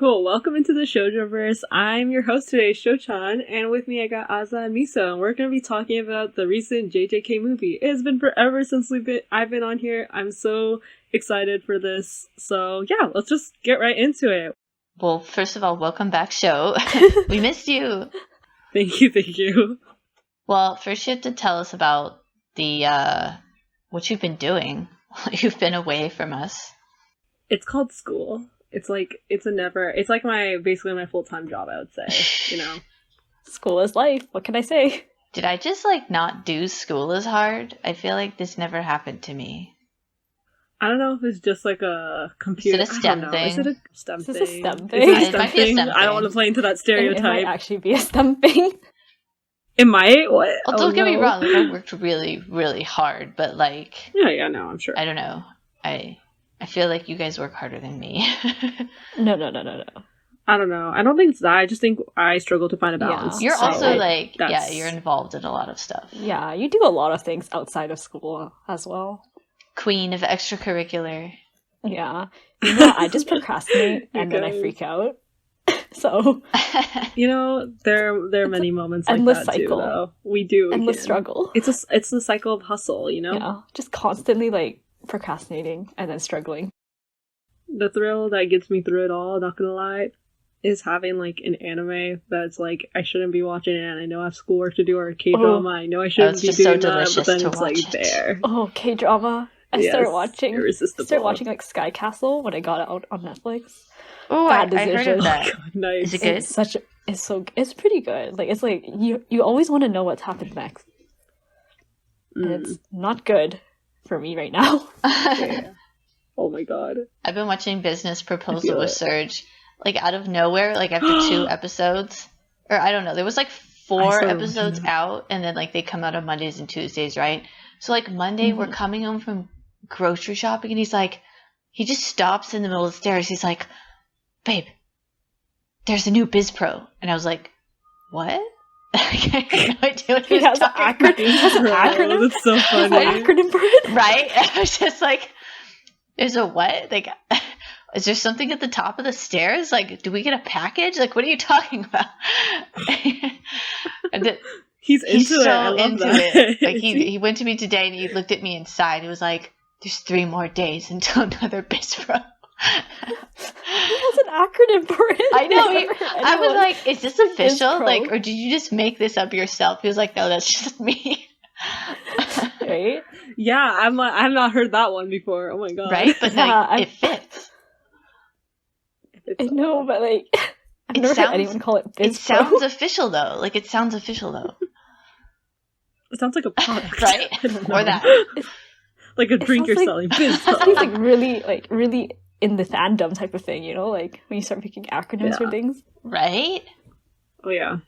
Cool. Welcome into the Shoujo-Verse. I'm your host today, Sho-chan, and with me I got Azayan and Miso, and we're going to be talking about the recent JJK movie. It has been forever since I've been on here. I'm so excited for this. So yeah, let's just get right into it. Well, first of all, welcome back, Sho. We missed you. Thank you. Well, first you have to tell us about the what you've been doing while you've been away from us. It's called school. It's like basically my full-time job, I would say, you know. School is life. What can I say? Did I just not do school as hard? I feel like this never happened to me. I don't know if it's just like a computer. Is it a STEM thing? Is it a STEM thing? Is this a STEM Is thing? it a It STEM might be a thing? STEM I don't want to thing. play into that stereotype. It might actually be a STEM thing. It might? What? Well, don't get me wrong. I worked really, really hard, but Yeah, no, I'm sure. I don't know. I feel like you guys work harder than me. No. I don't know. I don't think it's that. I just think I struggle to find a balance. Yeah. You're So, also you're involved in a lot of stuff. Yeah, you do a lot of things outside of school as well. Queen of extracurricular. Yeah. You know, I just procrastinate and then I freak out. So you know, there are many moments like endless that cycle. too, though. We do. endless again. struggle. It's the cycle of hustle, you know? Yeah. Just constantly procrastinating and then struggling. The thrill that gets me through it all, not gonna lie, is having an anime that's I shouldn't be watching it and I know I have schoolwork to do, or a K-drama, I know I shouldn't be doing that, but then it's there. Oh, K-drama. I started watching irresistible. Sky Castle when I got it out on Netflix. Oh, I heard of that. God, nice. Is it good? It's pretty good. It's you always want to know what's happened next. And it's not good for me right now. Yeah. Oh my god. I've been watching Business Proposal with Surge. Out of nowhere, after 2 episodes. Or I don't know, there was 4 episodes out, and then they come out on Mondays and Tuesdays, right? So Monday we're coming home from grocery shopping, and he just stops in the middle of the stairs. He's like, "Babe, there's a new Biz Pro." And I was like, "What?" I had no idea what he was talking about. He has an acronym. That's so funny. An acronym for it? Right? I was just like, "There's a what? Is there something at the top of the stairs? Do we get a package? What are you talking about?" And he's into it. I love into that. it. He went to me today and he looked at me inside. He was like, "There's 3 more days until another Biz Pro." He has an acronym for it. I know. I was like, "Is this official? Pro. Or did you just make this up yourself?" He was like, "No, that's just me." Right? Yeah, I've not heard that one before. Oh my god. Right? But it fits. I know, but I've never heard anyone call it Biz Pro. It sounds official though. It sounds official though. It sounds like a product. Right? Or that. Like a drink you're selling. Biz Pro. It sounds really in the fandom type of thing, you know? When you start picking acronyms for things. Right? Oh yeah.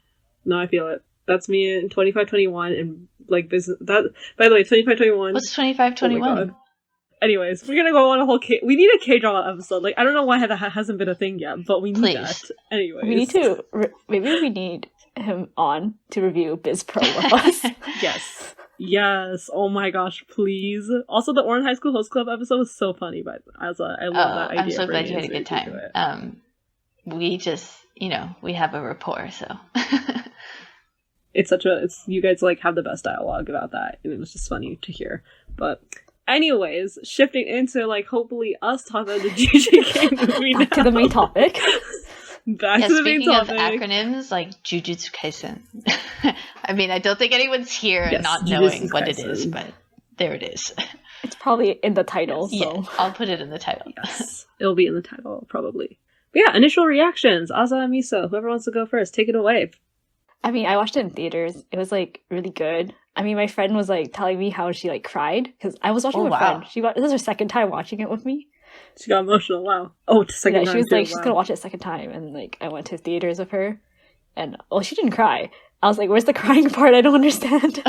No, I feel it. That's me in 2521 and business. That, by the way, 2521. What's 2521? Anyways, we're gonna go on a whole we need a K-drama episode. I don't know why that hasn't been a thing yet, but we need that. Anyways. We need to, maybe we need him on to review Biz Pro with us. Yes. Oh my gosh, please. Also, the Orange High School Host Club episode was so funny, but I love that idea. I'm so glad you had a good time. We just, we have a rapport, so. It's you guys have the best dialogue about that, and it was just funny to hear. But anyways, shifting into hopefully us talking about the JJK movie now. Back to the main topic. Back to the main topic. Speaking of acronyms, Jujutsu Kaisen. I mean, I don't think anyone's here not Jujutsu knowing what Kaisen. it is, but there it is. It's probably in the title, so. Yeah, I'll put it in the title. Yes, it'll be in the title, probably. But yeah, initial reactions. Aza and Miso, whoever wants to go first, take it away. I mean, I watched it in theaters. It was really good. I mean, my friend was telling me how she cried because I was watching with a friend. This is her second time watching it with me. She got emotional. Wow. Oh, it's the second time. She was she's gonna watch it a second time, and I went to theaters with her, and she didn't cry. I was like, "Where's the crying part? I don't understand."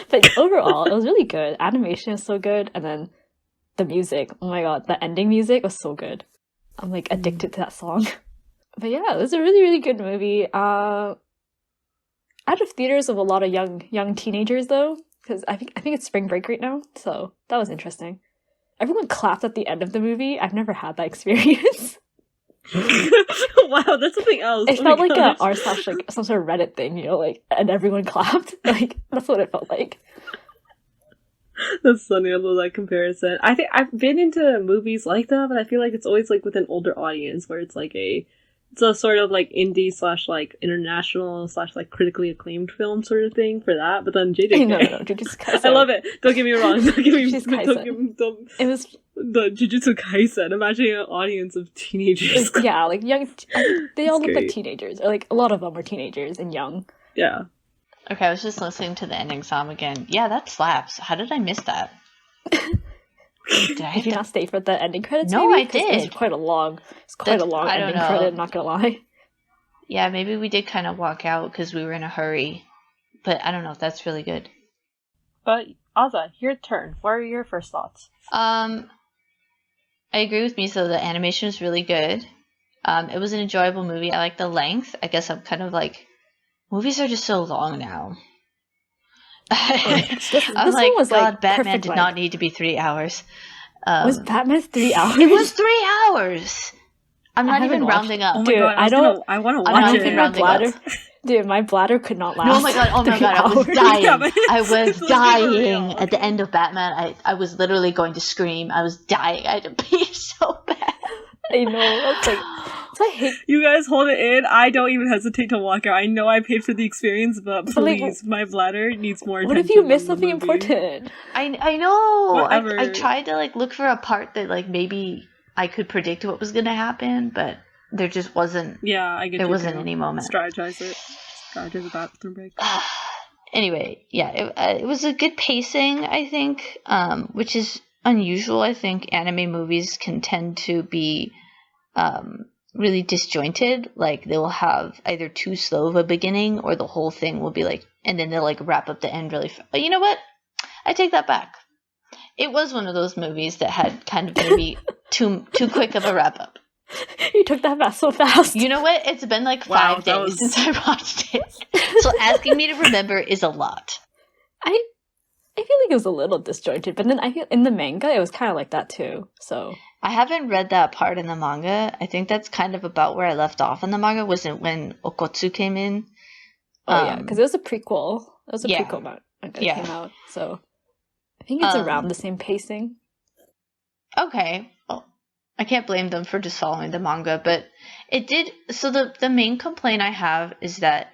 But overall, it was really good. Animation is so good, and then the music. Oh my god, the ending music was so good. I'm addicted to that song. But yeah, it was a really, really good movie. Out of theaters of a lot of young teenagers though, because I think it's spring break right now, so that was interesting. Everyone clapped at the end of the movie. I've never had that experience. Wow, that's something else. It felt like a r slash like some sort of Reddit thing, you know, like, and everyone clapped. Like, that's what it felt like. That's funny. I love that comparison. I think I've been into movies like that, but I feel like it's always like with an older audience, where it's like it's a sort of like indie slash like international slash like critically acclaimed film sort of thing for that. But then JJK, No, Jujutsu Kaisen. I love it. Don't get me wrong. It was the Jujutsu Kaisen. Imagining an audience of teenagers. yeah, like young. They all looked great. like teenagers, or like a lot of them were teenagers and young. Yeah. Okay, I was just listening to the ending song again. Yeah, that slaps. How did I miss that? Did you not stay for the ending credits? No, maybe? I did. It's quite a long ending credit. I'm not gonna lie. Yeah, maybe we did kind of walk out because we were in a hurry, but I don't know. That's really good. But Aza, your turn. What are your first thoughts? I agree with Miso. The animation was really good. It was an enjoyable movie. I like the length. I guess I'm kind of like, movies are just so long now. I'm like, was God, like Batman did length. not need to be 3 hours. Was Batman 3 hours? It was 3 hours. I'm not even rounding up. Oh my Dude, god, I want to watch it. My bladder. Dude, my bladder could not last. Oh my god, I was dying. I was dying at the end of Batman. I was literally going to scream. I was dying. I had to pee so bad. I know. That's like, so I hate. You guys hold it in. I don't even hesitate to walk out. I know I paid for the experience, but please, like, my bladder needs more attention. What if you miss in the something movie. important? I know. Whatever. I tried to like look for a part that like maybe I could predict what was gonna happen, but there just wasn't. Yeah, I get. There wasn't any moment. Strategize it. Strategize the bathroom break. Anyway, yeah, it was a good pacing, I think, which is unusual. I think anime movies can tend to be really disjointed. Like they will have either too slow of a beginning, or the whole thing will be like, and then they'll like wrap up the end really fast. But you know what? I take that back. It was one of those movies that had kind of maybe too quick of a wrap up. You took that back so fast. You know what? It's been like 5 days since I watched it. So asking me to remember is a lot. I feel like it was a little disjointed, but then I feel in the manga it was kind of like that too. So I haven't read that part in the manga. I think that's kind of about where I left off in the manga. Wasn't when Okotsu came in. Oh yeah, because it was a prequel. It was a prequel manga that came out. So I think it's around the same pacing. Okay. Well, I can't blame them for just following the manga, but it did. So the main complaint I have is that,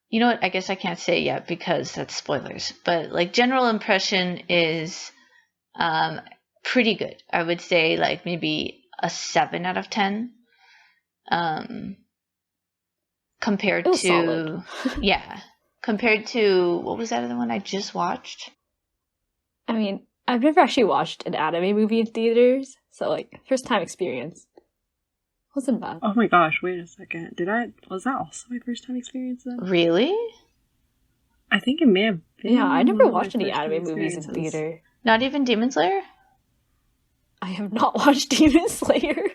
you know what, I guess I can't say it yet because that's spoilers, but like general impression is pretty good. I would say like maybe a 7 out of 10. Compared to solid. compared to what was that other one I just watched? I mean, I've never actually watched an anime movie in theaters, so like first time experience. Wasn't bad. Oh my gosh, wait a second. Was that also my first time experience then? Really? I think it may have been. Yeah, I never one of my watched any first anime time movies in experiences. theater. Not even Demon Slayer? I have not watched Demon Slayer.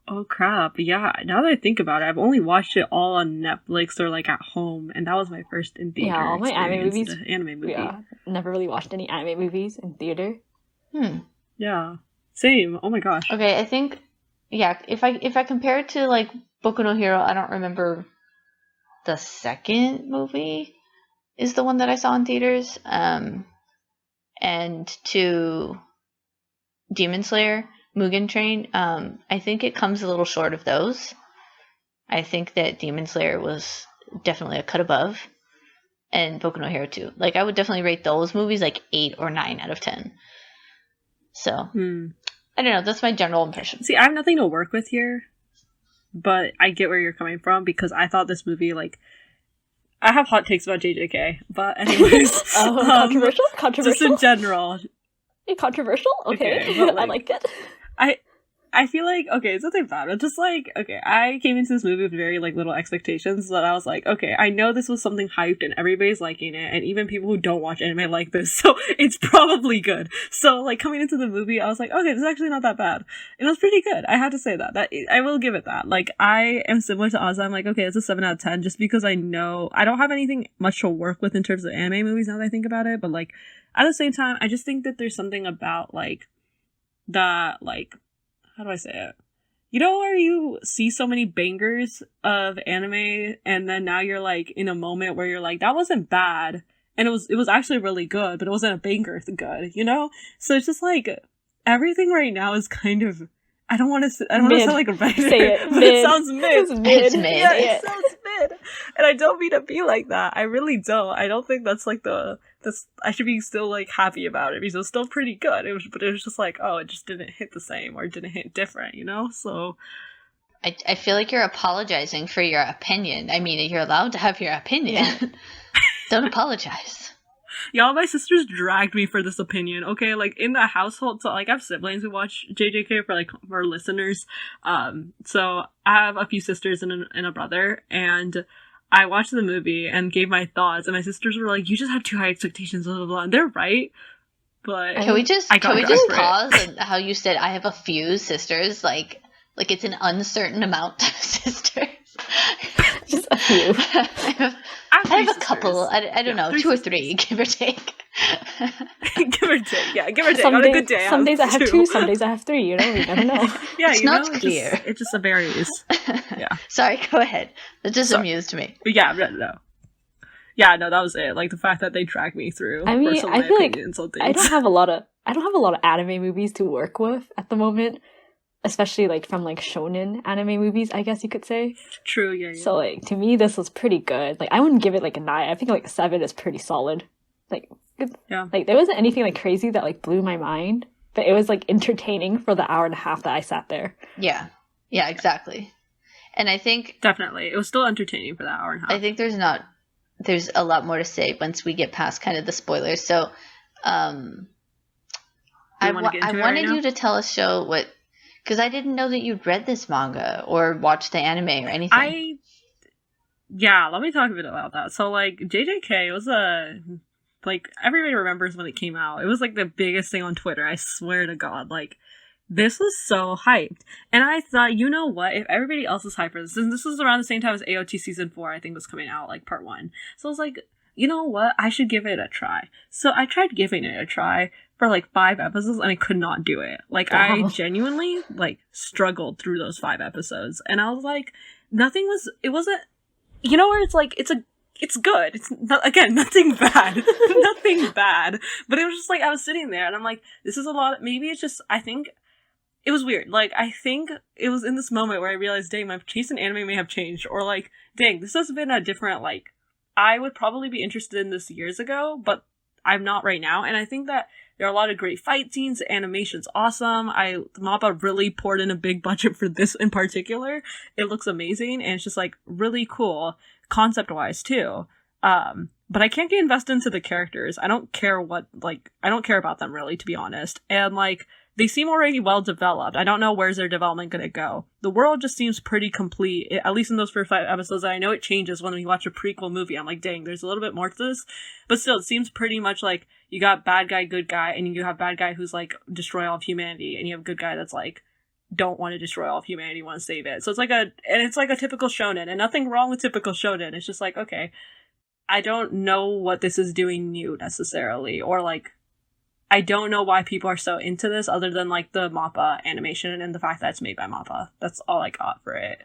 Oh crap, yeah, now that I think about it, I've only watched it all on Netflix or like at home, and that was my first in theater Yeah, all my anime movies. Anime movie. Yeah, never really watched any anime movies in theater. Yeah, same. Oh my gosh. Okay, I think, yeah, if I compare it to like Boku no Hero, I don't remember the second movie is the one that I saw in theaters. And to Demon Slayer, Mugen Train, I think it comes a little short of those. I think that Demon Slayer was definitely a cut above, and Boku no Hero too. Like I would definitely rate those movies like 8 or 9 out of 10. So I don't know. That's my general impression. See, I have nothing to work with here, but I get where you're coming from because I thought this movie, like, I have hot takes about JJK, but anyways. Controversial? Just in general. Controversial? Okay, but, like, I like it. I feel like, okay, it's nothing bad, but just like, okay, I came into this movie with very like little expectations that I was like, okay, I know this was something hyped and everybody's liking it, and even people who don't watch anime like this, so it's probably good. So like coming into the movie, I was like, okay, this is actually not that bad. It was pretty good. I had to say that. I will give it that. Like I am similar to Aza. I'm like, okay, it's a 7 out of 10 just because I know I don't have anything much to work with in terms of anime movies now that I think about it, but like at the same time, I just think that there's something about like that, like, how do I say it? you know where you see so many bangers of anime and then now you're like in a moment where you're like, that wasn't bad. And it was actually really good, but it wasn't a banger good, you know? So it's just like everything right now is kind of, I don't want to sound like a writer, say it. but it sounds mid. It's mid. It's mid. Yeah, it sounds mid. And I don't mean to be like that. I really don't. I don't think that's like I should be still like happy about it because it was still pretty good. But it was just like, oh, it just didn't hit the same or it didn't hit different, you know? So I feel like you're apologizing for your opinion. I mean, you're allowed to have your opinion. Yeah. Don't apologize. Y'all, my sisters dragged me for this opinion, okay? Like, in the household, so, like, I have siblings who watch JJK for listeners. So I have a few sisters and a brother, and I watched the movie and gave my thoughts, and my sisters were like, you just have too high expectations, blah, blah, blah. And they're right, but Can we just pause on how you said I have a few sisters? Like it's an uncertain amount of sisters. Just a few. I have a couple. I don't know, 2 or 3, give or take. Give or take, yeah, give or take. On a good day, some days I have 2, some days I have 3. You know, you never know. Yeah, it's not clear. It just varies. Yeah. Sorry, go ahead. That just amused me. But yeah, no. Yeah, no, that was it. Like the fact that they dragged me through. I mean, I feel like I don't have a lot of anime movies to work with at the moment. Especially like from like shonen anime movies, I guess you could say. True, yeah. So like to me, this was pretty good. Like I wouldn't give it like a 9. I think like a 7 is pretty solid. Like, yeah. Like there wasn't anything like crazy that like blew my mind, but it was like entertaining for the hour and a half that I sat there. Yeah, exactly. And I think definitely it was still entertaining for that hour and a half. I think there's a lot more to say once we get past kind of the spoilers. So, I wanted you to tell us, Sho, what. Because I didn't know that you'd read this manga or watched the anime or anything. Let me talk a bit about that. So, like, JJK was like, everybody remembers when it came out. It was, like, the biggest thing on Twitter. I swear to God. Like, this was so hyped. And I thought, you know what? If everybody else is hyped for this, and this was around the same time as AOT Season 4, I think, was coming out, like, Part 1. So I was like, you know what? I should give it a try. So I tried giving it a try for like 5 episodes and I could not do it. Like I genuinely like struggled through those 5 episodes and I was like, it wasn't, you know where it's like, it's good. It's not, again, nothing bad, nothing bad, but it was just like, I was sitting there and I'm like, this is a lot, maybe it's just, I think it was weird. Like, I think it was in this moment where I realized, dang, my taste in anime may have changed or like, dang, this has been a different, like, I would probably be interested in this years ago, but I'm not right now. And I think that there are a lot of great fight scenes. The animation's awesome. Mappa really poured in a big budget for this in particular. It looks amazing, and it's just, like, really cool, concept-wise, too. But I can't get invested into the characters. I don't care about them, really, to be honest. And, like, they seem already well developed. I don't know where's their development gonna go. The world just seems pretty complete, at least in those first 5 episodes. I know it changes when we watch a prequel movie. I'm like, dang, there's a little bit more to this. But still, it seems pretty much like you got bad guy, good guy, and you have bad guy who's like, destroy all of humanity, and you have good guy that's like, don't want to destroy all of humanity, want to save it. So it's like a typical shonen, and nothing wrong with typical shonen. It's just like, okay, I don't know what this is doing new necessarily, or like, I don't know why people are so into this other than like the Mappa animation and the fact that it's made by Mappa. That's all I got for it.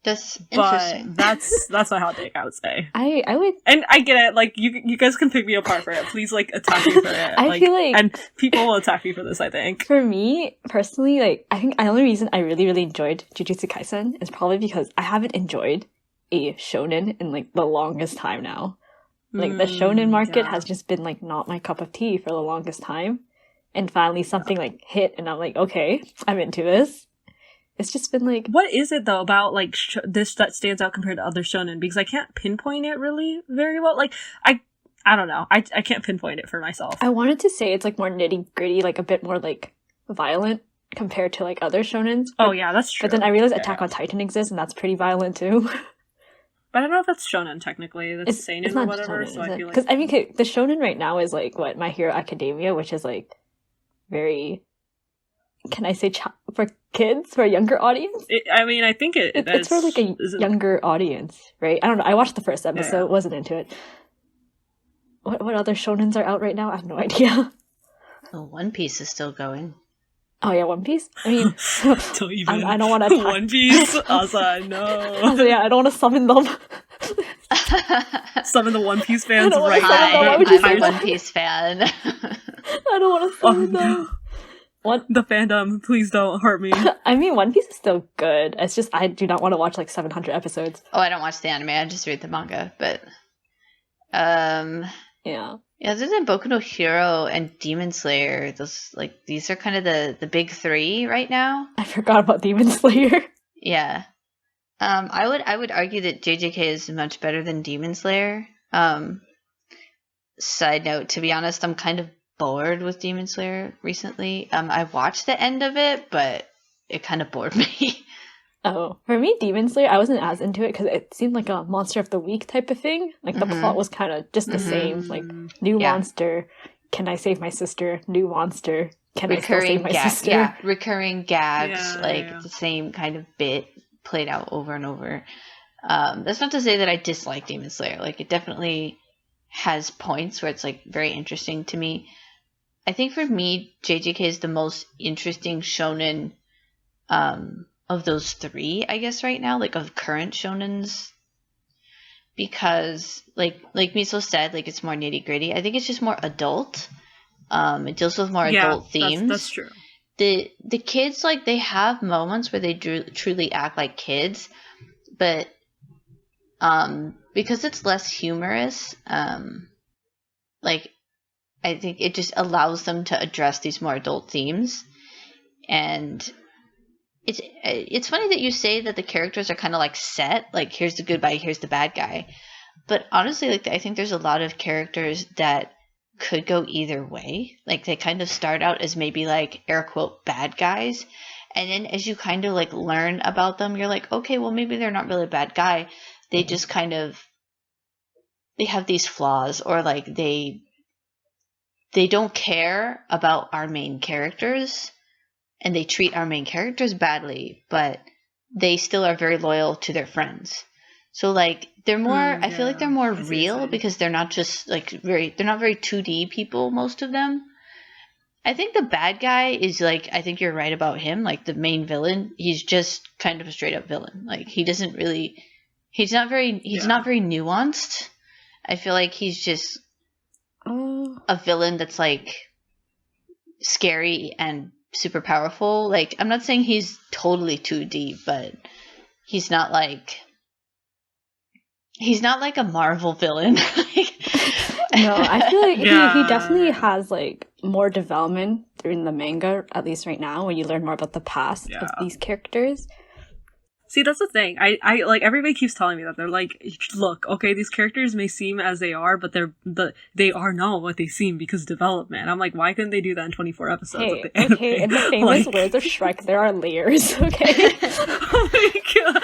That's interesting. But that's my hot take, I would say. I would, and I get it. Like you guys can pick me apart for it. Please like attack me for it. I feel like, and people will attack me for this. I think for me personally, like I think the only reason I really enjoyed Jujutsu Kaisen is probably because I haven't enjoyed a shonen in like the longest time now. Like, the shonen market has just been, like, not my cup of tea for the longest time. And finally something, like, hit, and I'm like, okay, I'm into this. It's just been, like... What is it, though, about, like, this that stands out compared to other shonen? Because I can't pinpoint it really very well. Like, I don't know. I can't pinpoint it for myself. I wanted to say it's, like, more nitty-gritty, like, a bit more, like, violent compared to, like, other shonens. Oh, yeah, that's true. But then I realized Attack on Titan exists, and that's pretty violent, too. But I don't know if that's shonen, technically. That's seinen or whatever, shonen, so I feel like... Because, I mean, the shonen right now is, like, what, My Hero Academia, which is, like, very... Can I say for kids? For a younger audience? I think it's for, like, a younger audience, right? I don't know. I watched the first episode, wasn't into it. What other shonens are out right now? I have no idea. Oh, One Piece is still going. Oh yeah, One Piece. I mean, Don't even. I don't want to attack One Piece. Asa, no. So yeah, I don't want to summon them. Some of the One Piece fans I don't wanna right summon them. now. Why would you I'm say a that? One Piece fan. I don't want to Oh, summon them. no. What? The fandom, please don't hurt me. I mean, One Piece is still good. It's just I do not want to watch like 700 episodes. Oh, I don't watch the anime. I just read the manga. But Yeah. other than Boku no Hero and Demon Slayer, these are kind of the big three right now. I forgot about Demon Slayer. Yeah. I would argue that JJK is much better than Demon Slayer. Side note, to be honest, I'm kind of bored with Demon Slayer recently. I watched the end of it, but it kind of bored me. Oh, for me, Demon Slayer, I wasn't as into it because it seemed like a Monster of the Week type of thing. Like the plot was kind of just the same. Like new monster, can I save my sister? New monster, can I still save my sister? Yeah, recurring gags, Yeah. the same kind of bit played out over and over. That's not to say that I dislike Demon Slayer. Like it definitely has points where it's like very interesting to me. I think for me, JJK is the most interesting shonen of those three, I guess, right now, like of current shonens, because like Miso said, like it's more nitty gritty. I think it's just more adult. It deals with more adult themes. That's true. The kids, like, they have moments where they truly act like kids, but because it's less humorous, like I think it just allows them to address these more adult themes. And it's funny that you say that the characters are kind of like set, like here's the good guy, here's the bad guy. But honestly, like I think there's a lot of characters that could go either way. Like they kind of start out as maybe like air quote bad guys, and then as you kind of like learn about them, you're like, okay, well maybe they're not really a bad guy. They just kind of they have these flaws, or like they don't care about our main characters, and they treat our main characters badly, but they still are very loyal to their friends. So like they're more I feel like they're more real because they're not just like they're not very 2D people, most of them. I think the bad guy is like, I think you're right about him, like the main villain, he's just kind of a straight up villain. Like he doesn't really he's not very nuanced. I feel like he's just a villain that's like scary and super powerful. Like I'm not saying he's totally 2D, but he's not like a Marvel villain. No, I feel like he definitely has like more development during the manga, at least right now, when you learn more about the past of these characters. See, that's the thing. I like everybody keeps telling me that they're like, look, okay, these characters may seem as they are, but they are not what they seem because of development. I'm like, why couldn't they do that in 24 episodes of the anime? Okay, in the famous words of Shrek, there are layers. Okay. Oh my god.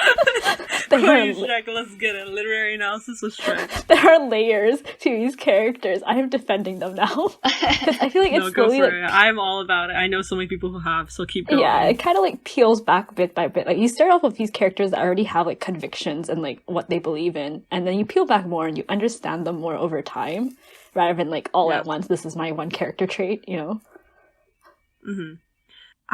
Shrek, let's get it. Literary analysis with Shrek. There are layers to these characters. I am defending them now. Because I feel like it's slowly go for it. I'm all about it. I know so many people who have, so keep going. Yeah, it kind of like peels back bit by bit. Like you start off with these characters that already have like convictions and like what they believe in, and then you peel back more and you understand them more over time, rather than like all at once. This is my one character trait, you know. Mm-hmm.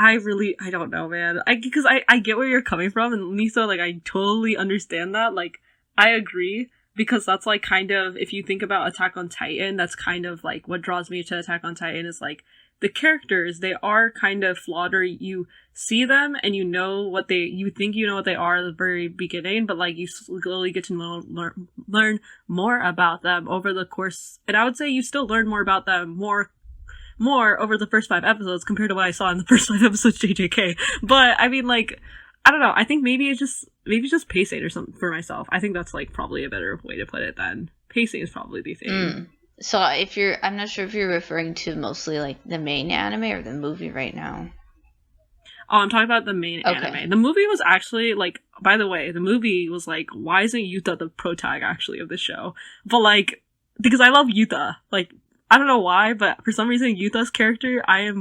I don't know, man. Because I get where you're coming from, and Miso, like, I totally understand that. Like, I agree, because that's, like, kind of, if you think about Attack on Titan, that's kind of, like, what draws me to Attack on Titan is, like, the characters, they are kind of flawed, or you see them, and you know what you think you know what they are at the very beginning, but, like, you slowly get to learn more about them over the course, and I would say you still learn more about them more over the first 5 episodes compared to what I saw in the first 5 episodes JJK. But I mean, like, I don't know. I think maybe it's just pacing or something for myself. I think that's like probably a better way to put it than pacing is probably the thing. So I'm not sure if you're referring to mostly like the main anime or the movie right now. Oh, I'm talking about the main anime. The movie was actually like, by the way, the movie was like, why isn't Yuta the protag actually of the show? But like, because I love Yuta, like, I don't know why, but for some reason, Yuta's character, I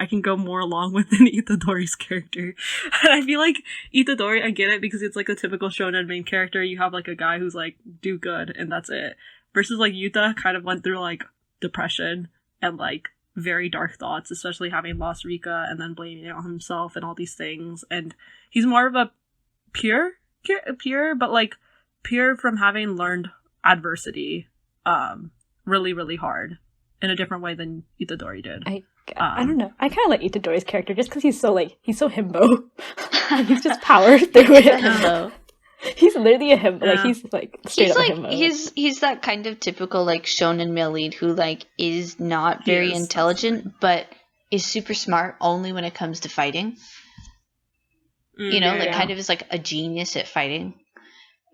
can go more along with than Itadori's character. And I feel like Itadori, I get it, because it's like a typical shonen main character. You have like a guy who's like, do good, and that's it. Versus like Yuta kind of went through like depression and like very dark thoughts, especially having lost Rika and then blaming it on himself and all these things. And he's more of a pure, but like pure from having learned adversity really, really hard in a different way than Itadori did. I don't know. I kind of like Itadori's character just because he's so himbo. He's just powered through it. Himbo. He's literally a himbo. Like he's like straight up a himbo. He's that kind of typical like shonen male lead who like is not very intelligent, but is super smart only when it comes to fighting. Kind of is like a genius at fighting.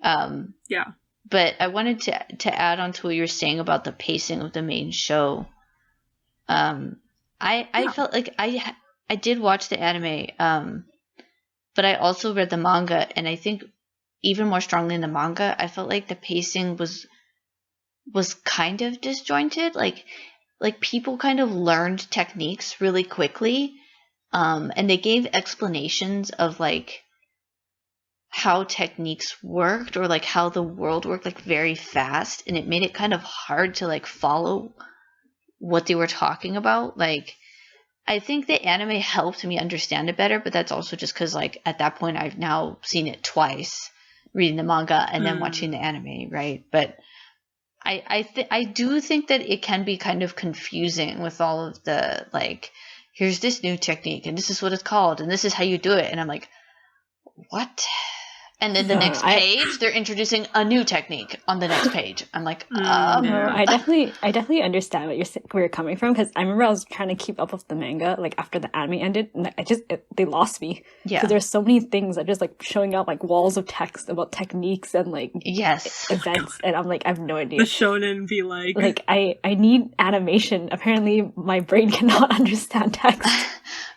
But I wanted to add on to what you were saying about the pacing of the main show. I felt like I did watch the anime, but I also read the manga, and I think even more strongly in the manga, I felt like the pacing was kind of disjointed. Like people kind of learned techniques really quickly, and they gave explanations of like how techniques worked or like how the world worked like very fast, and it made it kind of hard to like follow what they were talking about. Like I think the anime helped me understand it better, but that's also just because like at that point I've now seen it twice, reading the manga and then watching the anime, right? But I do think that it can be kind of confusing with all of the like, here's this new technique and this is what it's called and this is how you do it, and I'm like, what? And then the next page, they're introducing a new technique on the next page. I'm like, No, I definitely understand where you're coming from, because I remember I was trying to keep up with the manga like after the anime ended, and they lost me. Yeah, because there's so many things that just like showing up like walls of text about techniques and like events, and I'm like, I have no idea. The shonen be like I need animation. Apparently, my brain cannot understand text.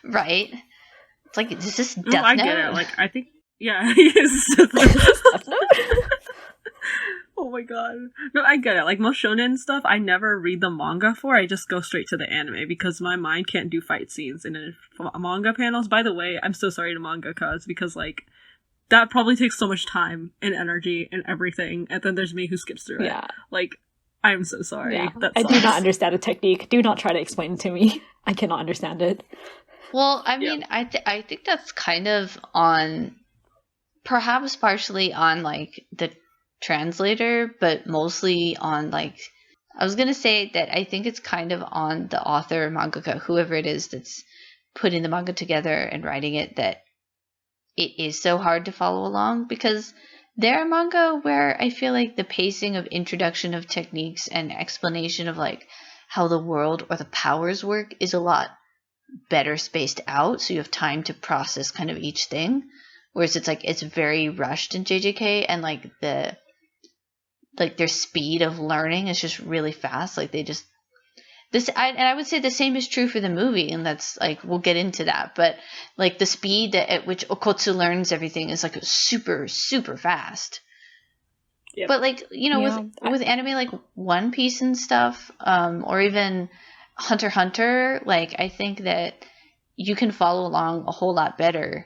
Right? It's like, is this Death Note? I get it. Like I think. Yeah, oh my god. No, I get it. Like most shonen stuff, I never read the manga for. I just go straight to the anime because my mind can't do fight scenes in manga panels. By the way, I'm so sorry to mangakas because like that probably takes so much time and energy and everything, and then there's me who skips through it. Like, I'm so sorry. Yeah. I do not understand a technique. Do not try to explain it to me. I cannot understand it. Well, I mean, I think that's kind of on... perhaps partially on like the translator, but mostly on like, I was gonna say that I think it's kind of on the author, mangaka, whoever it is that's putting the manga together and writing it, that it is so hard to follow along, because there are manga where I feel like the pacing of introduction of techniques and explanation of like how the world or the powers work is a lot better spaced out, so you have time to process kind of each thing. Whereas it's like, it's very rushed in JJK, and like their speed of learning is just really fast. Like they just, and I would say the same is true for the movie, and that's like, we'll get into that. But like the speed at which Okotsu learns everything is like super, super fast. Yep. But like, with anime like One Piece and stuff, or even Hunter x Hunter, like I think that you can follow along a whole lot better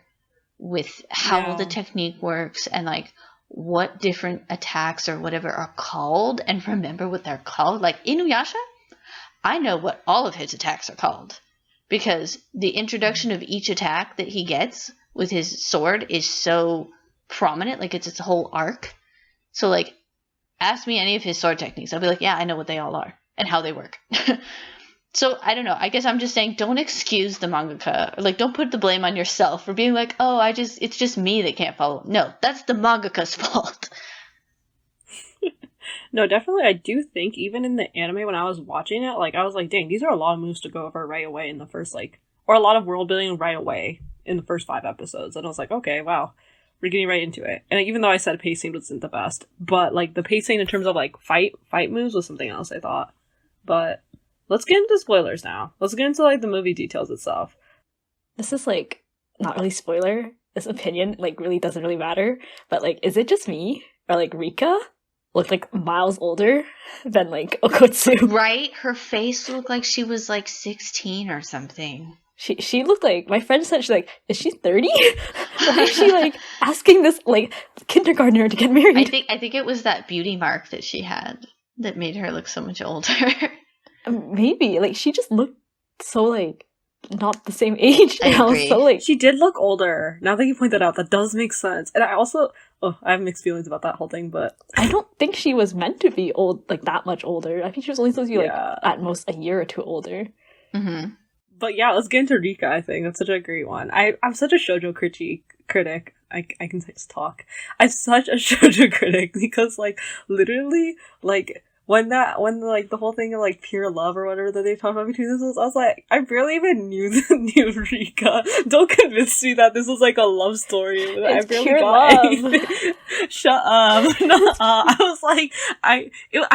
with how the technique works and like what different attacks or whatever are called, and remember what they're called. Like Inuyasha, I know what all of his attacks are called, because the introduction of each attack that he gets with his sword is so prominent, like it's its whole arc. So like, ask me any of his sword techniques, I'll be like, yeah, I know what they all are and how they work. So, I don't know. I guess I'm just saying, don't excuse the mangaka. Or, like, don't put the blame on yourself for being like, oh, it's just me that can't follow. No, that's the mangaka's fault. No, definitely. I do think even in the anime when I was watching it, like, I was like, dang, these are a lot of moves to go over right away in the first, like, or a lot of world building right away in the first 5 episodes. And I was like, okay, wow, we're getting right into it. And even though I said pacing wasn't the best, but, like, the pacing in terms of, like, fight moves was something else, I thought. But... let's get into spoilers now. Let's get into, like, the movie details itself. This is, like, not really spoiler. This opinion, like, really doesn't really matter. But, like, is it just me? Or, like, Rika looked, like, miles older than, like, Okotsu. Right? Her face looked like she was, like, 16 or something. She looked like... my friend said, she's like, is she 30? Why is she, like, asking this, like, kindergartner to get married? I think it was that beauty mark that she had that made her look so much older. Maybe. Like, she just looked so like not the same age. I And I was agree. so like, She did look older. Now that you point that out, that does make sense. And I also, I have mixed feelings about that whole thing, but I don't think she was meant to be old, like that much older. I think she was only supposed to be like Yeah. at most a year or two older. Mm-hmm. But yeah, let's get into Rika, I think. That's such a great one. I'm such a shoujo critic. I can just talk. I'm such a shoujo critic because, like, literally, like, when like, the whole thing of, like, pure love or whatever that they talked about between this was, I was like, I barely even knew Rika. Don't convince me that this was, like, a love story. It's I barely pure got love. anything. Shut up. I was like, I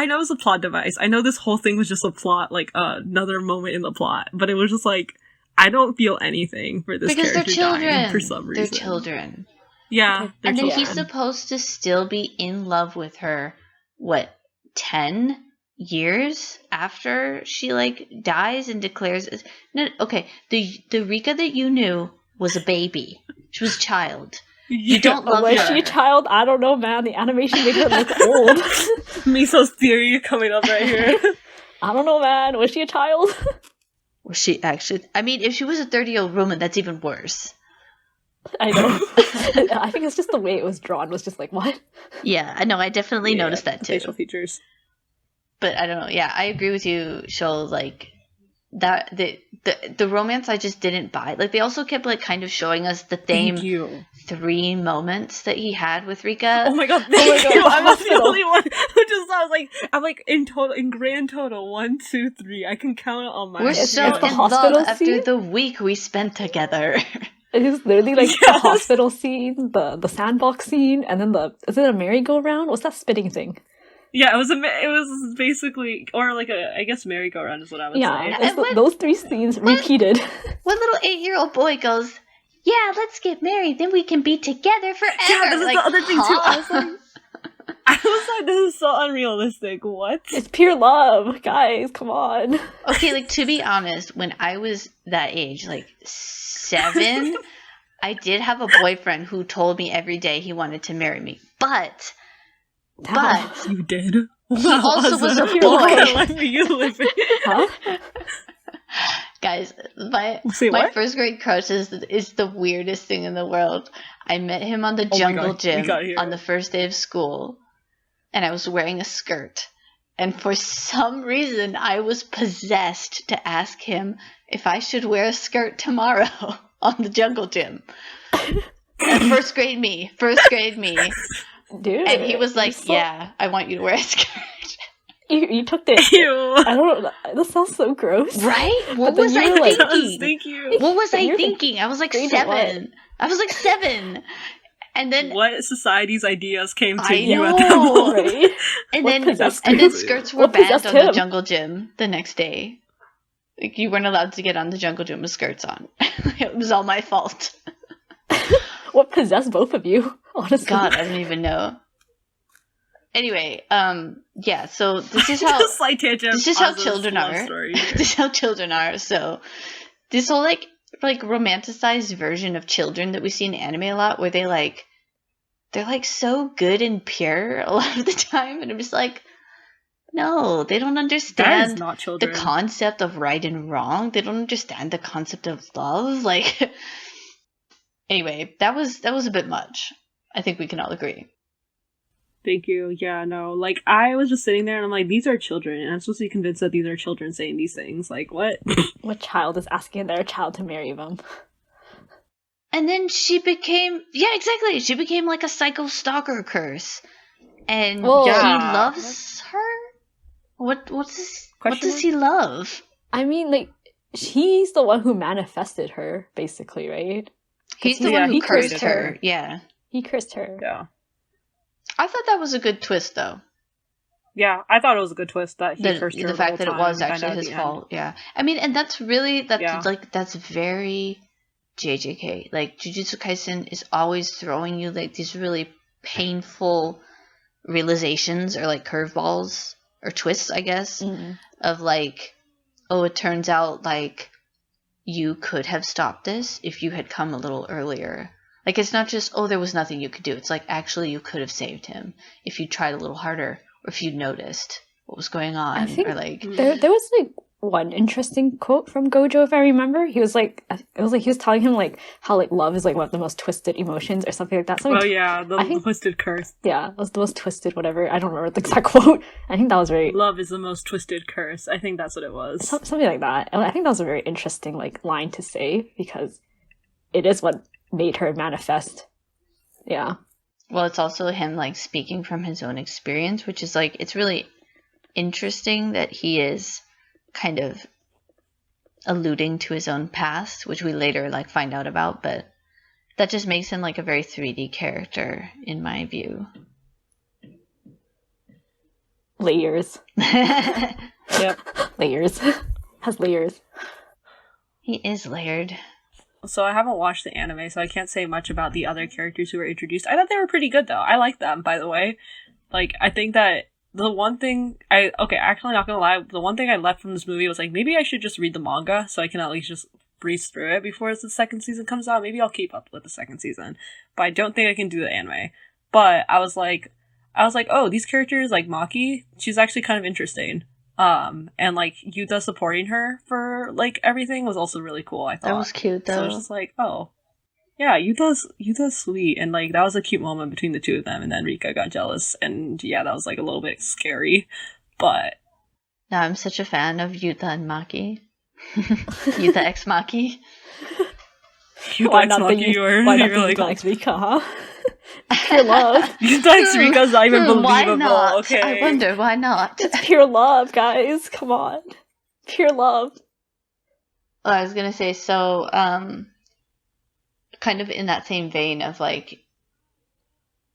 know it was a plot device. I know this whole thing was just a plot, like, another moment in the plot. But it was just like, I don't feel anything for this Because they're character children. dying for some reason. They're children. Yeah, they're And then children. he's supposed to still be in love with her, what, 10 years after she, like, dies and declares... No, okay, the Rika that you knew was a baby. She was a child. You don't love Was her. she a child? I don't know, man. The animation made her look old. Miso's theory coming up right here. I don't know, man. Was she a child? Was she actually... I mean, if she was a 30-year-old woman, that's even worse. I know. I think it's just the way it was drawn was just like, what? Yeah, I know. I definitely noticed that, too. Facial features. But I don't know. Yeah, I agree with you, Shol. Like, that the romance I just didn't buy. Like, they also kept, like, kind of showing us the same Thank you. 3 moments that he had with Rika. Oh my god, my thank God, you. the I'm not the hospital. only one who just thought, I'm like, in grand total, 1, 2, 3. I can count it on my We're It's- so it's the in love hospital after scene? the week we spent together. It is literally like the Yes. hospital scene, the sandbox scene, and then is it a merry-go-round? What's that spitting thing? Yeah, it was basically, or like I guess merry-go-round is what I would Yeah, say. it's And when- those 3 scenes repeated. One little 8-year-old boy goes, "Yeah, let's get married, then we can be together forever." Yeah, this is Like, the other thing too. I was huh? like, this is so unrealistic. What? It's pure love, guys. Come on. Okay, like, to be honest, when I was that age, like 7, I did have a boyfriend who told me every day he wanted to marry me. But You did? he also was a What boy. kind of life are you living? Huh? Guys, my Say what? first grade crush is the weirdest thing in the world. I met him on the my jungle God, we gym got here. on the first day of school, and I was wearing a skirt. And for some reason, I was possessed to ask him if I should wear a skirt tomorrow on the jungle gym. And first grade me. Dude. And he was like, so- "Yeah, I want you to wear a skirt." You took the... Ew. I don't know. That sounds so gross. Right? What then was you I were like- thinking? Thank you. What was I You're thinking? I was like grade 7. I was like 7. And then What society's ideas came to I you at that know. moment? Right? and What then possessed and then you? skirts were What banned possessed on the him? jungle gym the next day. Like, you weren't allowed to get on the jungle gym with skirts on. It was all my fault. What possessed both of you? Honestly. God, I don't even know. Anyway, yeah, so this is how Just like tangent. this is how Oz's children love are. story. This is how children are. So this whole like romanticized version of children that we see in anime a lot, where they're like so good and pure a lot of the time, and I'm just like, no, they don't That is understand not the children. concept of right and wrong. They don't understand the concept of love. Like, anyway, that was a bit much. I think we can all agree. Thank you. Yeah, no. Like, I was just sitting there and I'm like, these are children. And I'm supposed to be convinced that these are children saying these things. Like, what? What child is asking their child to marry them? And then she became, yeah, exactly. She became like a psycho stalker curse, and Well, he yeah. loves her. What does he love? I mean, like, he's the one who manifested her, basically, right? He's the Yeah, one who he cursed created her. her. Yeah, He cursed her. Yeah. I thought that was a good twist, though. Yeah, I thought it was a good twist that he The cursed her the fact that whole it was time, find actually out at his the end. fault. Yeah, I mean, and that's really Yeah. that's very JJK. Like, Jujutsu Kaisen is always throwing you like these really painful realizations or like curveballs or twists, I guess, Mm. of like, oh, it turns out like you could have stopped this if you had come a little earlier. Like, it's not just, oh, there was nothing you could do. It's like, actually, you could have saved him if you tried a little harder, or if you noticed what was going on, I think or like, There was like one interesting quote from Gojo, if I remember. He was like, he was telling him like how like love is like one of the most twisted emotions or something like that. So the twisted curse. Yeah, it was the most twisted whatever. I don't remember the exact quote. I think that was very... Love is the most twisted curse. I think that's what it was. Something like that. And I think that was a very interesting like line to say because it is what made her manifest. Yeah. Well, it's also him like speaking from his own experience, which is like, it's really interesting that he is kind of alluding to his own past, which we later like find out about, but that just makes him like a very 3D character in my view. Layers. Yep. Layers. Has layers. He is layered. So I haven't watched the anime, so I can't say much about the other characters who were introduced. I thought they were pretty good though. I like them, by the way. Like, I think that the one thing actually not gonna lie, the one thing I left from this movie was like, maybe I should just read the manga so I can at least just breeze through it before the second season comes out. Maybe I'll keep up with the second season, but I don't think I can do the anime. But I was like, oh, these characters, like Maki, she's actually kind of interesting. And like Yuta supporting her for like everything was also really cool, I thought. That was cute though. So I was just like, oh. Yeah, Yuta's sweet, and like that was a cute moment between the two of them, and then Rika got jealous, and yeah, that was like a little bit scary, but... No, I'm such a fan of Yuta and Maki. Yuta x Maki. Yuta x Maki, why not the Yuta x Rika, huh? Pure love. Yuta x Rika's not even believable, why not? Okay? I wonder, why not? It's pure love, guys, come on. Pure love. Oh, I was gonna say, so, kind of in that same vein of like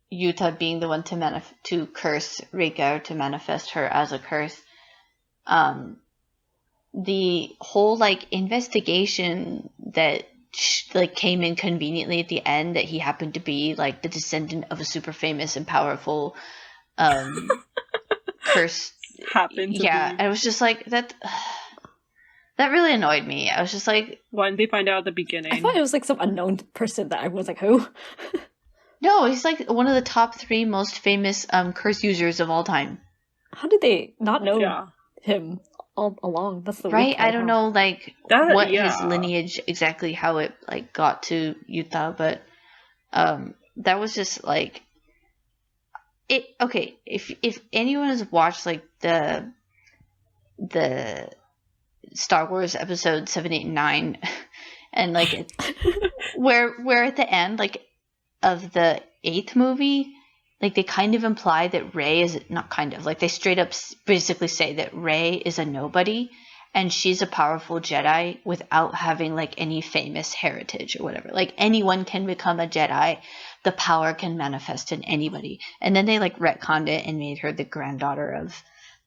Yuta being the one to curse Rika, or to manifest her as a curse, the whole like investigation that like came in conveniently at the end, that he happened to be like the descendant of a super famous and powerful curse happened to be. I was just like, that really annoyed me. I was just like... Why didn't they find out at the beginning? I thought it was like some unknown person that I was like, who? No, he's like one of the top 3 most famous curse users of all time. How did they not know him all along? That's the right. I don't know like what yeah. his lineage exactly, how it like got to Yuta, but that was just like it. Okay, if anyone has watched like the Star Wars episode 7, 8, and 9, and like where at the end like of the 8th movie, like they kind of imply that Rey is not kind of like they straight up basically say that Rey is a nobody and she's a powerful Jedi without having like any famous heritage or whatever. Like anyone can become a Jedi, the power can manifest in anybody. And then they like retconned it and made her the granddaughter of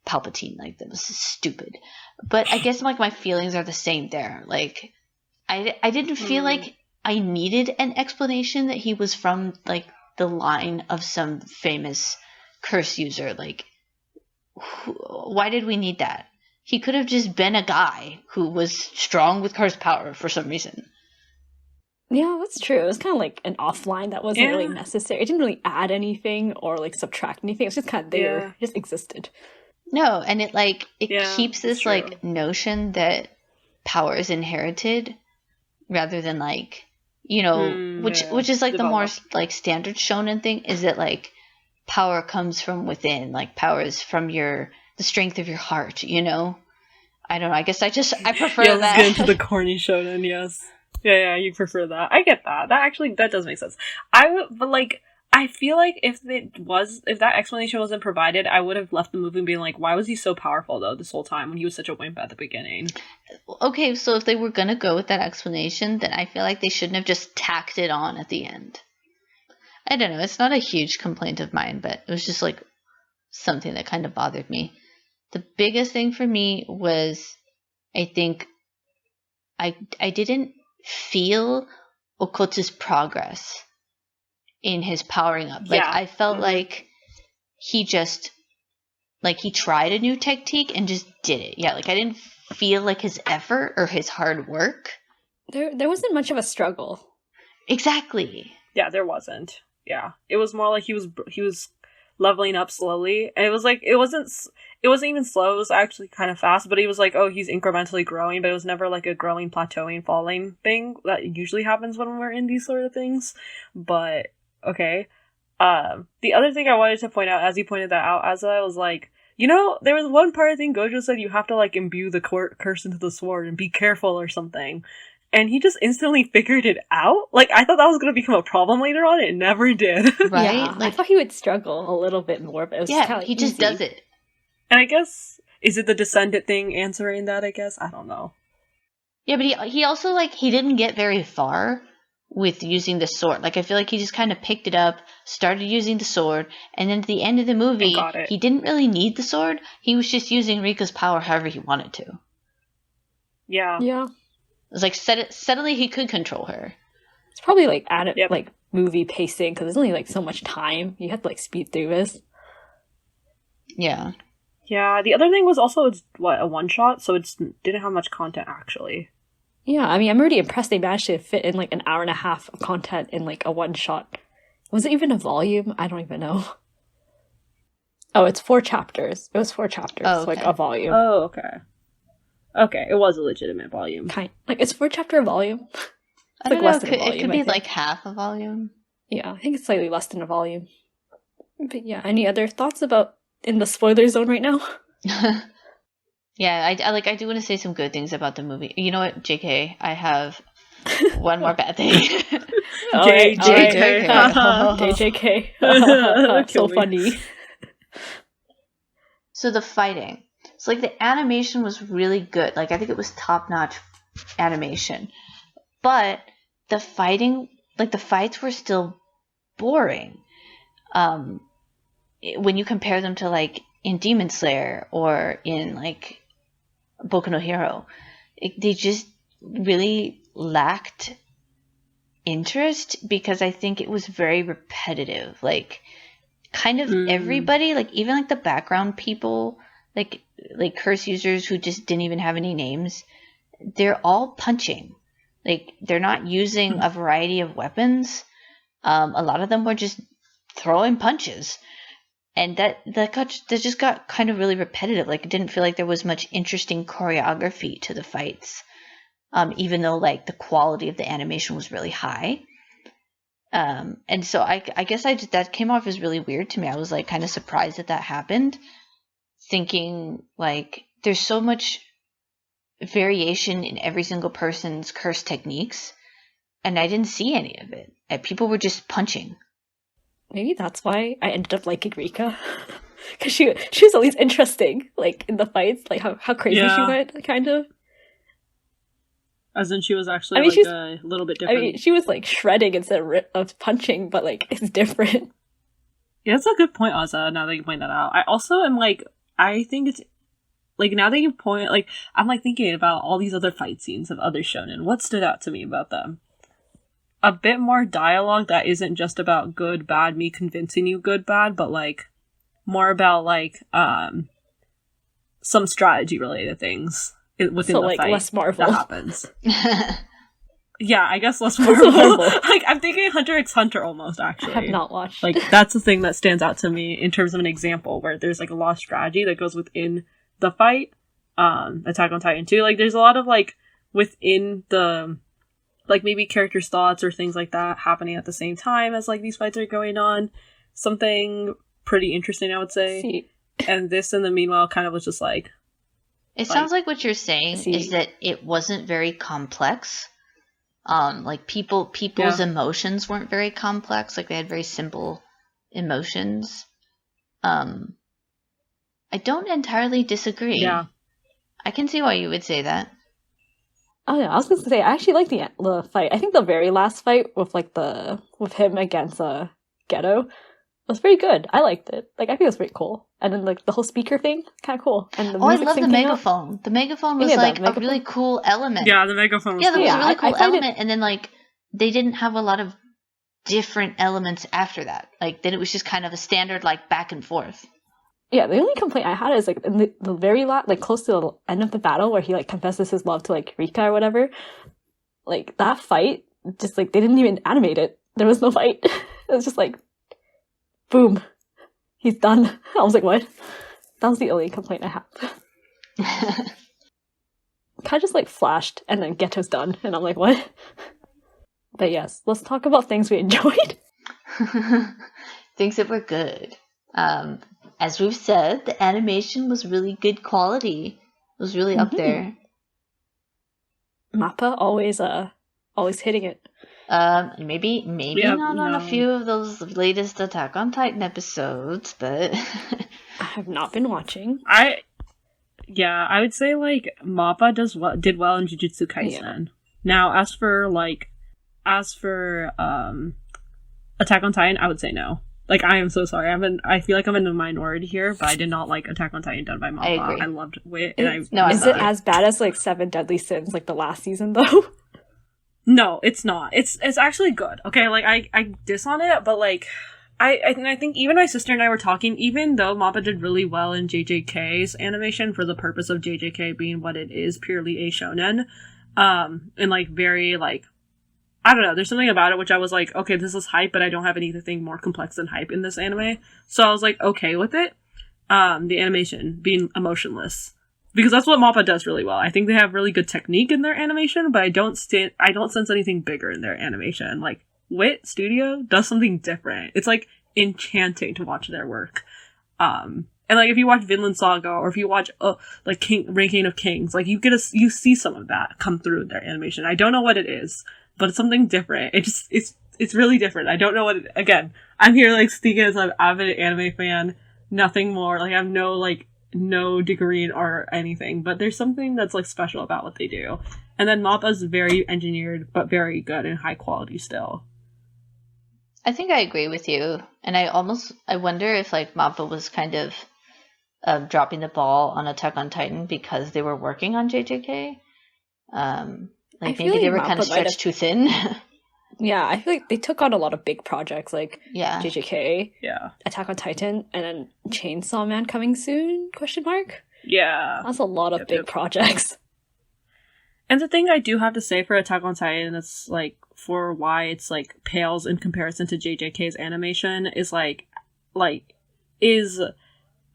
Palpatine. Like that was stupid. But I guess like my feelings are the same there. Like I didn't feel like I needed an explanation that he was from like the line of some famous curse user. Like why did we need that? He could have just been a guy who was strong with curse power for some reason. Yeah, that's true. It was kind of like an offline that wasn't really necessary. It didn't really add anything or like subtract anything. It was just kind of there. It just existed. No, and it like keeps this like notion that power is inherited rather than like, you know, which is like the more like standard shonen thing, is that like power comes from within, like power is from the strength of your heart, you know? I don't know. I guess I prefer that. Let's get into the corny shonen, yes. Yeah, you prefer that. I get that. That does make sense. I feel like if that explanation wasn't provided, I would have left the movie being like, why was he so powerful though this whole time when he was such a wimp at the beginning? Okay, so if they were gonna go with that explanation, then I feel like they shouldn't have just tacked it on at the end. I don't know. It's not a huge complaint of mine, but it was just like something that kind of bothered me. The biggest thing for me was, I think, I didn't feel Okotsu's progress in his powering up. Like, I felt like he just, like, he tried a new technique and just did it. Yeah, like, I didn't feel like his effort or his hard work. There wasn't much of a struggle. Exactly. Yeah, there wasn't. Yeah. It was more like he was leveling up slowly. And it was like, it wasn't even slow, it was actually kind of fast, but he was like, oh, he's incrementally growing, but it was never like a growing, plateauing, falling thing that usually happens when we're in these sort of things. But, okay. The other thing I wanted to point out, as you pointed that out, Asa, was like, you know, there was one part I think Gojo said you have to like imbue the curse into the sword and be careful or something. And he just instantly figured it out. Like, I thought that was going to become a problem later on. It never did. Right? Yeah, I thought he would struggle a little bit more, but it was kind of he just does it. And I guess, is it the descendant thing answering that, I guess? I don't know. Yeah, but he also, like, he didn't get very far with using the sword. Like, I feel like he just kind of picked it up, started using the sword, and then at the end of the movie, he didn't really need the sword. He was just using Rika's power however he wanted to. Yeah. Yeah. It was like, suddenly he could control her. It's probably, like, like, movie pacing, because there's only, like, so much time. You have to, like, speed through this. Yeah. Yeah, the other thing was also, it's, a one-shot, so it didn't have much content, actually. Yeah, I mean, I'm already impressed they managed to fit in, like, an hour and a half of content in, like, a one-shot. Was it even a volume? I don't even know. Oh, it's 4 chapters. It was 4 chapters, okay. like, a volume. Oh, okay. Okay, it was a legitimate volume. Like, it's 4 chapter a volume. I don't know, it could be, like, half a volume. Yeah, I think it's slightly less than a volume. But yeah, any other thoughts about in the spoiler zone right now? Yeah, I do want to say some good things about the movie. You know what, JK, I have one more bad thing. JK. So funny. So the fighting. So, like, the animation was really good. Like, I think it was top-notch animation. But the fighting, like, the fights were still boring. When you compare them to, like, in Demon Slayer or in, like, Boku no Hero, they just really lacked interest because I think it was very repetitive. Like, kind of everybody, like, even, like, the background people, like curse users who just didn't even have any names, they're all punching. Like, they're not using a variety of weapons. A lot of them were just throwing punches. And that just got kind of really repetitive. Like, it didn't feel like there was much interesting choreography to the fights. Even though, like, the quality of the animation was really high. And so I guess that came off as really weird to me. I was, like, kind of surprised that happened. Thinking, like, there's so much variation in every single person's curse techniques, and I didn't see any of it. People were just punching. Maybe that's why I ended up liking Rika. Because she was at least interesting, like, in the fights, like, how crazy she went, kind of. As in she was actually, a little bit different. I mean, she was, like, shredding instead of punching, but, like, it's different. Yeah, that's a good point, Aza, now that you point that out. I also am, like, I think it's, like, now that you point, like, I'm, like, thinking about all these other fight scenes of other shonen. What stood out to me about them? A bit more dialogue that isn't just about good, bad, me convincing you good, bad, but, like, more about, like, some strategy-related things within the fight. Less Marvel. That happens. Yeah, I guess less Marvel. Like, I'm thinking Hunter x Hunter almost, actually. I have not watched. Like, that's the thing that stands out to me in terms of an example where there's, like, a lot of strategy that goes within the fight. Attack on Titan 2. Like, there's a lot of, like, within the, like, maybe characters' thoughts or things like that happening at the same time as, like, these fights are going on. Something pretty interesting, I would say. See. And this, in the meanwhile, kind of was just, like... It sounds like what you're saying is that it wasn't very complex. Like, people's emotions weren't very complex. Like, they had very simple emotions. I don't entirely disagree. Yeah. I can see why you would say that. Oh yeah, I was gonna say I actually like the fight. I think the very last fight with him against Ghetto was very good. I liked it. Like, I think it was pretty cool. And then, like, the whole speaker thing, kind of cool. And I love the megaphone. The megaphone was a really cool element. Yeah, the megaphone was cool. That was a really cool element. And then, like, they didn't have a lot of different elements after that. Like, then it was just kind of a standard, like, back and forth. Yeah, the only complaint I had is, like, in the very last, like, close to the end of the battle where he, like, confesses his love to, like, Rika or whatever. Like, that fight, just, like, they didn't even animate it. There was no fight. It was just, like, boom. he's done. I was like, what? That was the only complaint I have. Kind of just like flashed and then Geto's done, and I'm like, what? But yes, let's talk about things we enjoyed. Things that were good. As we've said, the animation was really good quality. It was really up there. Mappa always hitting it. Maybe not on a few of those latest Attack on Titan episodes, but I have not been watching. I would say like Mappa did well in Jujutsu Kaisen. Yeah. Now, as for Attack on Titan, I would say no. Like, I am so sorry. I feel like I'm in the minority here, but I did not like Attack on Titan done by Mappa. I agree. I loved Wit. Is it as bad as like Seven Deadly Sins, like the last season though? No, it's not. It's actually good. Okay, like I diss on it, but like I think even my sister and I were talking, even though Mappa did really well in JJK's animation for the purpose of JJK being what it is, purely a shonen, and like very like, I don't know, there's something about it which I was like, okay, this is hype, but I don't have anything more complex than hype in this anime. So I was like, okay with it. The animation being emotionless. Because that's what Mappa does really well. I think they have really good technique in their animation, but I don't sense anything bigger in their animation. Like, Wit Studio does something different. It's like enchanting to watch their work. And like if you watch Vinland Saga or if you watch like Ranking of Kings, like you see some of that come through their animation. I don't know what it is, but it's something different. It's really different. I don't know what again, I'm here like speaking as an avid anime fan, nothing more. Like I have no degree or anything, but there's something that's like special about what they do. And then Mappa's very engineered, but very good and high quality still. I think I agree with you, and I wonder if like Mappa was kind of dropping the ball on Attack on Titan because they were working on JJK. Like maybe they were kind of stretched too thin. Yeah, I feel like they took on a lot of big projects like JJK, Attack on Titan, and then Chainsaw Man coming soon? ? Yeah, that's a lot of big projects. And the thing I do have to say for Attack on Titan, it's like for why it's like pales in comparison to JJK's animation is is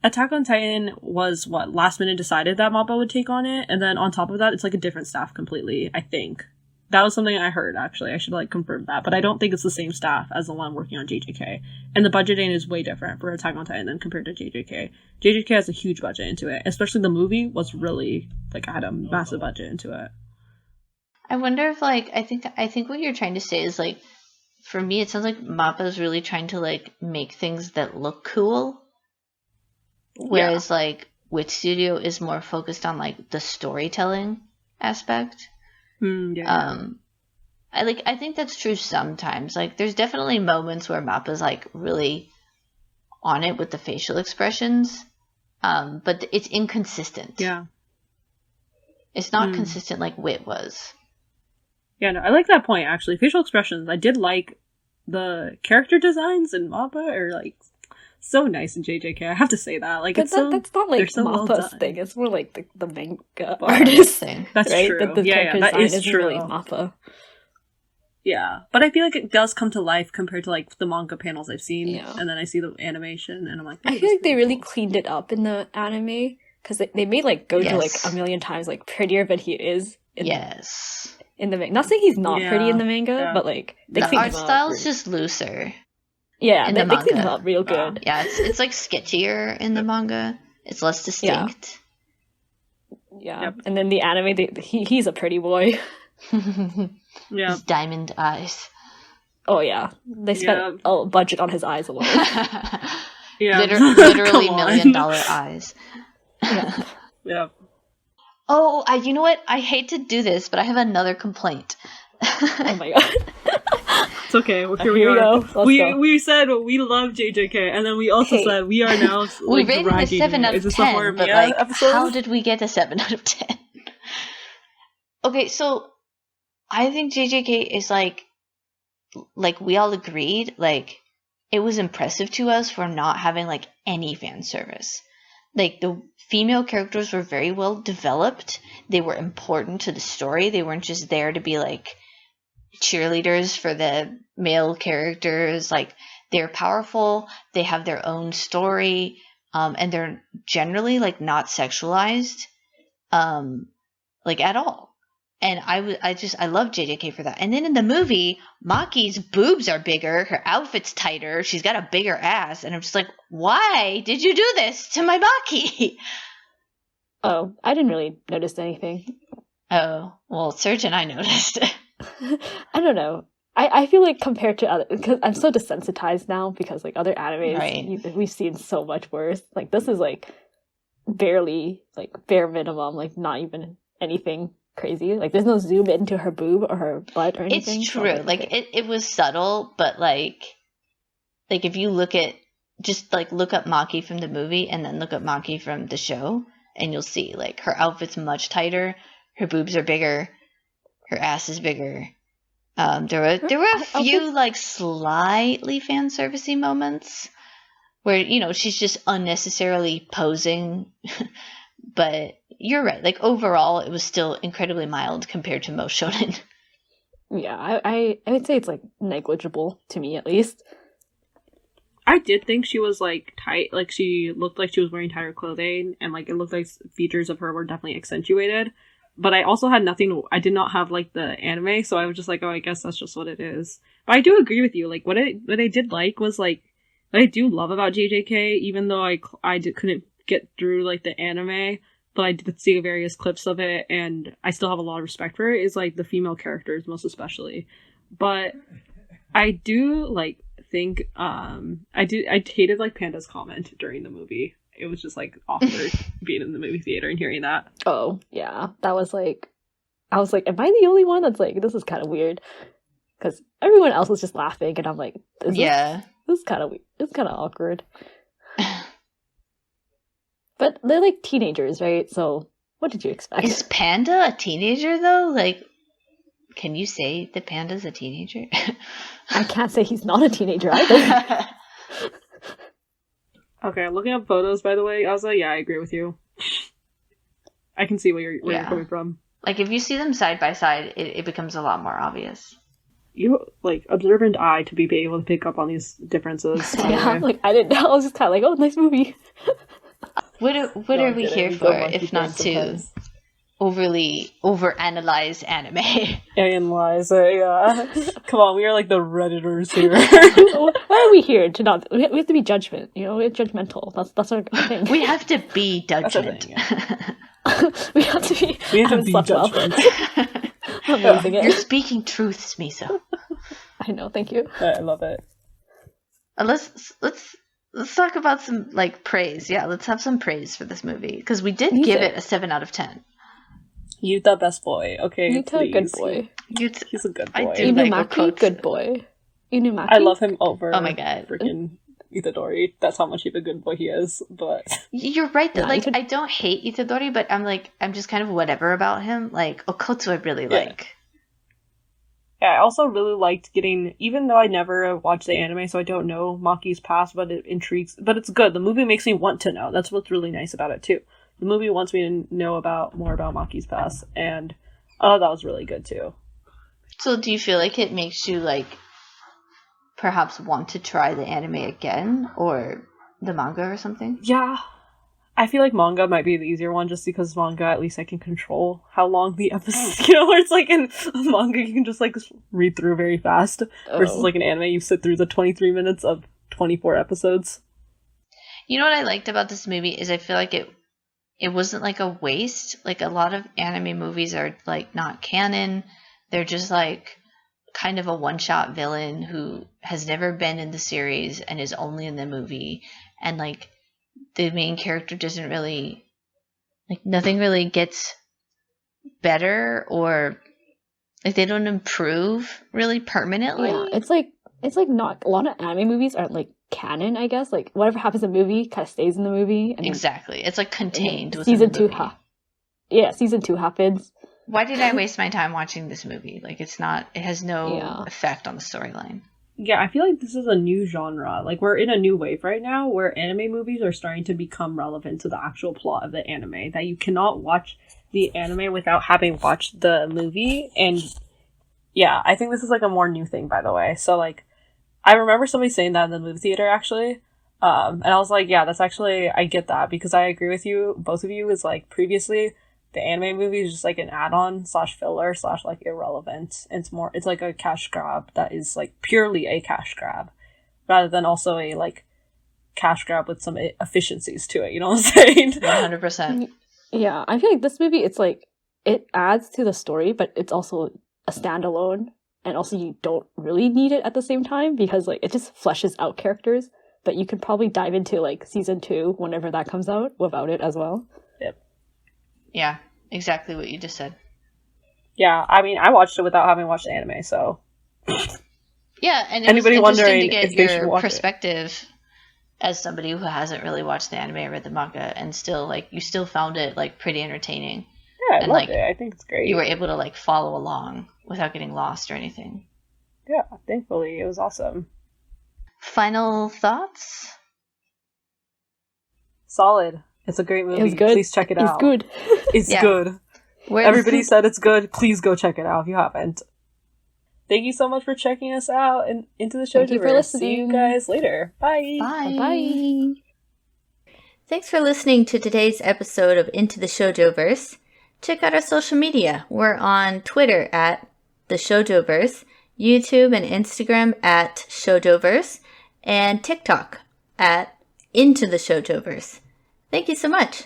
Attack on Titan was what last minute decided that Mappa would take on it, and then on top of that, it's like a different staff completely. I think. That was something I heard, actually. I should, like, confirm that. But I don't think it's the same staff as the one working on JJK. And the budgeting is way different for Attack on Titan than compared to JJK. JJK has a huge budget into it. Especially the movie was really, like, had a massive budget into it. I wonder if, like, I think what you're trying to say is, like, for me, it sounds like Mappa is really trying to, like, make things that look cool. Whereas, like, Wit Studio is more focused on, like, the storytelling aspect. I think that's true sometimes. Like, there's definitely moments where Mappa's like really on it with the facial expressions, but it's inconsistent. Yeah, it's not consistent like Wit was. Yeah, no, I like that point actually. Facial expressions. I did like the character designs in Mappa are like so nice in JJK. I have to say that. Like, that's not like Mappa's thing. It's more like the manga artist thing. That's right? true. The character that design is true. Really Mappa. Yeah, but I feel like it does come to life compared to like the manga panels I've seen, and then I see the animation, and I'm like, I feel like they really cleaned it up in the anime because they made like Gojo like a million times like prettier than he is. In the manga. Not saying he's not pretty in the manga, but like they the cleaned art him up. style is just looser. Yeah, they cleaned him up real good. Yeah, it's like sketchier in the manga. It's less distinct. Yeah, and then the anime, he's a pretty boy. His diamond eyes. Oh yeah, they spent a budget on his eyes alone. Literally $1 million eyes. Yeah. Oh, you know what? I hate to do this, but I have another complaint. Oh my god. It's okay. Here we go. We said we love JJK, and then we also said we are now like, we rated a 7 out of 10, but like, episode? How did we get a 7 out of 10? Okay, so I think JJK is like we all agreed, like it was impressive to us for not having like any fan service. Like the female characters were very well developed. They were important to the story. They weren't just there to be like cheerleaders for the male characters. Like they're powerful, they have their own story, and they're generally like not sexualized, like at all. And I love JJK for that. And then in the movie, Maki's boobs are bigger, her outfit's tighter, she's got a bigger ass, and I'm just like, why did you do this to my Maki? Oh, I didn't really notice anything. Oh, well, Serge and I noticed. I don't know. I feel like compared to other, because I'm so desensitized now because like other animes, Right. we've seen so much worse. Like this is like barely like bare minimum, like not even anything crazy. Like there's no zoom into her boob or her butt or anything. It's true. Like it was subtle, but like if you look at just like look up Maki from the movie and then look up Maki from the show, and you'll see like her outfit's much tighter, her boobs are bigger, her ass is bigger. There were a few like slightly fan servicey moments where, you know, she's just unnecessarily posing. But you're right. Like overall, it was still incredibly mild compared to most shonen. Yeah, I would say it's like negligible to me at least. I did think she was like tight, like she looked like she was wearing tighter clothing, and like it looked like features of her were definitely accentuated. But I also had nothing. I did not have like the anime, so I was just like, oh, I guess that's just what it is. But I do agree with you. Like what I did like was like what I do love about JJK, even though couldn't get through like the anime, but I did see various clips of it, and I still have a lot of respect for it. Is like the female characters, most especially. But I do like think I hated like Panda's comment during the movie. It was just like awkward being in the movie theater and hearing that. Oh yeah, that was like, I was like, am I the only one that's like, this is kind of weird? Because everyone else was just laughing, and I'm like, this is kind of weird. It's kind of awkward. But they're like teenagers, right? So what did you expect? Is Panda a teenager though? Like, can you say that Panda's a teenager? I can't say he's not a teenager either. Okay, looking up photos, by the way, I was like, yeah, I agree with you. I can see where you're coming from. Like, if you see them side by side, it becomes a lot more obvious. You, like, observant eye to be able to pick up on these differences. Yeah, like, I didn't know. I was just kind of like, oh, nice movie. What are we here for if not to overly overanalyze anime? Analyze it, yeah. Come on, we are like the Redditors here. Why are we here to not? We have to be judgment. You know, we're judgmental. That's our thing. We have to be judgment. We have to be. We have to be judgment. Amazing. You're speaking truths, Miso. I know. Thank you. I love it. Let's talk about some like praise. Yeah, let's have some praise for this movie because we did give it a 7 out of 10. Yuta, best boy. Okay, Yuta, good boy. He's a good boy. I do like Inumaki, good boy. Inumaki. I love him over. Oh my god, freaking Itadori. That's how much of a good boy he is. But you're right. That like I don't hate Itadori, but I'm just kind of whatever about him. Like Okotsu, I really like. Yeah, I also really liked getting, even though I never watched the anime, so I don't know Maki's past, but it intrigues. But it's good. The movie makes me want to know. That's what's really nice about it too. The movie wants me to know more about Maki's past, and that was really good too. So do you feel like it makes you like perhaps want to try the anime again or the manga or something? Yeah. I feel like manga might be the easier one just because manga, at least I can control how long the episodes, where it's like in manga you can just like read through very fast versus like an anime you sit through the 23 minutes of 24 episodes. You know what I liked about this movie is I feel like it wasn't like a waste. Like a lot of anime movies are like not canon. They're just like kind of a one-shot villain who has never been in the series and is only in the movie, and like the main character doesn't really, like, nothing really gets better or like they don't improve really permanently. Yeah, it's like not a lot of anime movies aren't like canon, I guess. Like whatever happens in the movie kind of stays in the movie. And exactly, it's like contained within season the 2. movie. Season 2 happens. Why did I waste my time watching this movie? Like it has no effect on the storyline. Yeah, I feel like this is a new genre. Like, we're in a new wave right now where anime movies are starting to become relevant to the actual plot of the anime. That you cannot watch the anime without having watched the movie. And yeah, I think this is like a more new thing, by the way. So, like, I remember somebody saying that in the movie theater, actually. And I was like, yeah, that's actually, I get that, because I agree with you, both of you, is like, previously, the anime movie is just like an add-on / filler / like irrelevant. It's like a cash grab that is like purely a cash grab, rather than also a like cash grab with some efficiencies to it, you know what I'm saying? 100%. Yeah, I feel like this movie, it's like, it adds to the story, but it's also a standalone, and also you don't really need it at the same time, because like it just fleshes out characters, but you could probably dive into like season 2 whenever that comes out without it as well. Yep. Yeah, exactly what you just said. Yeah, I mean, I watched it without having watched the anime, so... Yeah, and anybody was interesting wondering to get if they should your watch perspective as somebody who hasn't really watched the anime or read the manga, and still, like, you still found it, like, pretty entertaining. Yeah, I and, loved like, it. I think it's great. You were able to, like, follow along without getting lost or anything. Yeah, thankfully, it was awesome. Final thoughts? Solid. It's a great movie. It was good. Please check it out. It's good. It's good. Everybody said it's good. Please go check it out if you haven't. Thank you so much for checking us out and into the Shoujoverse. Thank you for listening. See you guys later. Bye. Bye. Bye. Thanks for listening to today's episode of Into the Shoujoverse. Check out our social media. We're on Twitter at the Shoujoverse, YouTube and Instagram at Shoujo-Verse, and TikTok at Into the Shoujoverse. Thank you so much.